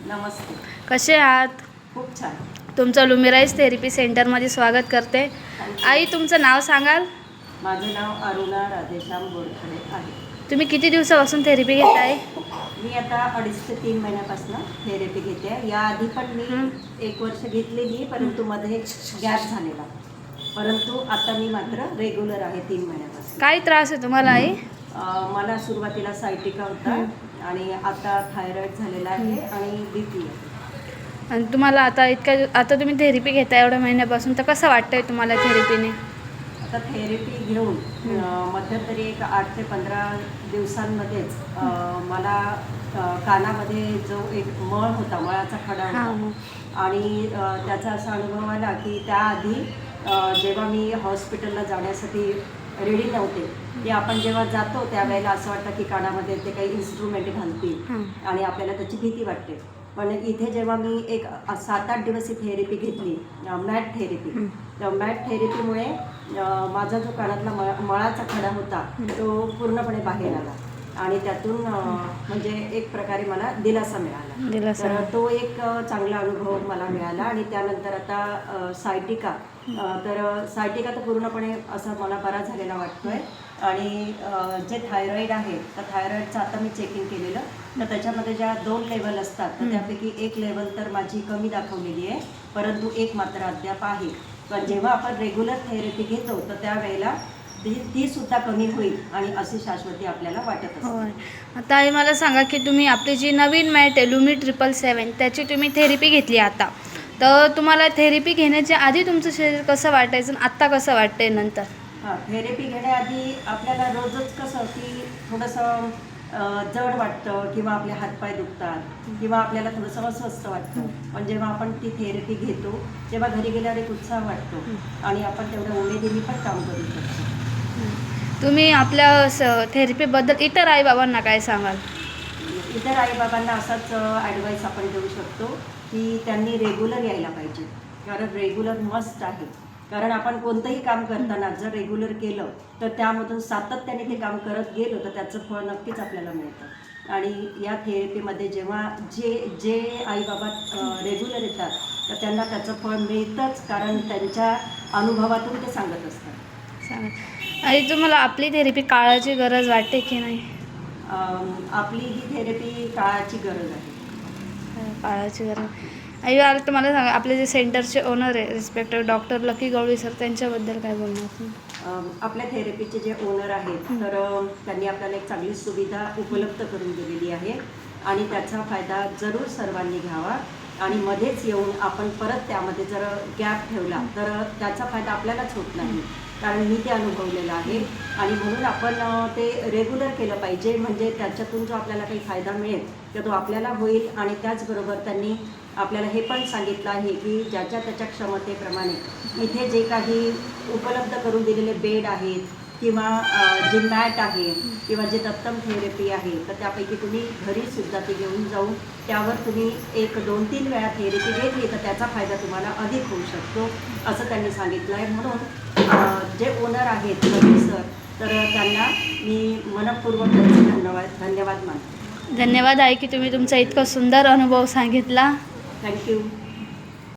नमस्ते. कसे आहात? खूप छान. तुमचं लुमिराइज थेरपी सेंटरमध्ये स्वागत करते. आई, तुमचं नाव सांगाल? माझं नाव अरुणा राधेश्याम बोरखडे आहे. तुम्ही किती दिवसापासून थेरपी घेत आहे? मी आता 2.5 ते 3 महिन्यापासून थेरपी घेते. याआधी पण मी 1 वर्ष घेतलेली, परंतु मध्ये गॅप झालेला. परंतु आता मी मात्र रेग्युलर आहे 3 महिन्यापासून. काय त्रास आहे तुम्हाला आई? मला सुरुवातीला सायटिका होता आणि आता थायरॉइड झालेला आहे आणि BP आहे. आणि तुम्हाला आता तुम्ही थेरपी घेता एवढ्या महिन्यापासून, तर कसं वाटतंय तुम्हाला थेरपीने? आता थेरपी घेऊन मध्यंतरी एक 8 ते 15 दिवसांमध्येच मला कानामध्ये जो एक मळ होता, मळाचा खडा होता आणि त्याचा असा अनुभव आला की त्याआधी जेव्हा मी हॉस्पिटलला जाण्यासाठी रेडी नव्हते, की आपण जेव्हा जातो त्यावेळेला असं वाटतं की कानामध्ये ते काही इन्स्ट्रुमेंट घालतील आणि आपल्याला त्याची भीती वाटते. पण इथे जेव्हा मी एक 7-8 दिवस ही थेरपी घेतली, मॅट थेरपी, तर मॅट थेरपीमुळे माझा जो कानातला मळाचा खडा होता तो पूर्णपणे बाहेर आला आणि त्यातून म्हणजे एक प्रकारे मला दिलासा मिळाला. तर तो एक चांगला अनुभव मला मिळाला. आणि त्यानंतर आता सायटिका तर पूर्णपणे असं मला बरा झालेला वाटतोय. आणि जे थायरॉईड आहे तर थायरॉईडचं आता मी चेकिंग केलेलं, तर त्याच्यामध्ये ज्या 2 लेवल असतात तर त्यापैकी 1 लेवल तर माझी कमी दाखवलेली आहे, परंतु 1 मात्र अद्याप आहे. पण जेव्हा आपण रेग्युलर थेरपी घेतो तर त्यावेळेला ती सुद्धा कमी होईल आणि अशी शाश्वती आपल्याला वाटत असते. आता आई मला सांगा की तुम्ही आपली जी नवीन मॅट आहे लुमी 777 त्याची तुम्ही थेरपी घेतली आता, तर तुम्हाला थेरपी घेण्याच्या आधी तुमचं शरीर कसं वाटायचं आणि आत्ता कसं वाटतंय नंतर? थेरपी घेण्याआधी आपल्याला रोजच कसं की थोडंसं जड वाटतं किंवा आपले हातपाय दुखतात किंवा आपल्याला थोडंसं अस्वस्थ वाटतं. पण जेव्हा आपण ती थेरपी घेतो तेव्हा घरी गेल्यावर एक उत्साह वाटतो आणि आपण तेवढ्या उमेदीने पण काम करू शकतो. तुम्ही आपल्या थेरपीबद्दल इतर आईबाबांना काय सांगाल? इतर आईबाबांना असाच ॲडवाईस आपण देऊ शकतो की त्यांनी रेग्युलर यायला पाहिजे, कारण रेग्युलर मस्ट आहे. कारण आपण कोणतंही काम करताना जर रेग्युलर केलं तर त्यामधून सातत्याने ते काम करत गेलो तर त्याचं फळ नक्कीच आपल्याला मिळतं. आणि या थेरपीमध्ये जेव्हा जे आईबाबा रेग्युलर येतात तर त्यांना त्याचं फळ मिळतंच, कारण त्यांच्या अनुभवातून ते सांगत असतात. आई, तुम्हाला आपली थेरपी काळाची गरज वाटते की नाही? आपली ही थेरपी काळाची गरज आहे. काळाची गरज. आई, आता मला सांगा, आपले जे सेंटरचे ओनर आहे रिस्पेक्टेड डॉक्टर लकी गवळी सर, त्यांच्याबद्दल काय बोलणार? आपल्या थेरपीचे जे ओनर आहेत तर त्यांनी आपल्याला एक चांगली सुविधा उपलब्ध करून दिलेली आहे आणि त्याचा फायदा जरूर सर्वांनी घ्यावा. आणि मध्येच येऊन आपण परत त्यामध्ये जर गॅप ठेवला तर त्याचा फायदा आपल्यालाच होत नाही, कारण मी ते अनुभवलेलं आहे. आणि म्हणून आपण ते रेग्युलर केलं पाहिजे, म्हणजे त्याच्यातून जो आपल्याला काही फायदा मिळेल तर तो आपल्याला होईल. आणि त्याचबरोबर त्यांनी आपल्याला हे पण सांगितलं आहे की ज्याच्या त्याच्या क्षमतेप्रमाणे इथे जे काही उपलब्ध करून दिलेले बेड आहेत किंवा जी मॅट आहे किंवा जे दत्तम थेरपी आहे तर त्यापैकी तुम्ही घरीसुद्धा ती घेऊन जाऊन त्यावर तुम्ही 1, 2, 3 वेळा थेरपी घेतली तर त्याचा फायदा तुम्हाला अधिक होऊ शकतो असं त्यांनी सांगितलं आहे. म्हणून जे ओनर आहेत लकी सर तर त्यांना मी मनःपूर्वक धन्यवाद मानते. धन्यवाद आई की तुम्ही तुमचा इतका सुंदर अनुभव सांगितला. थँक्यू.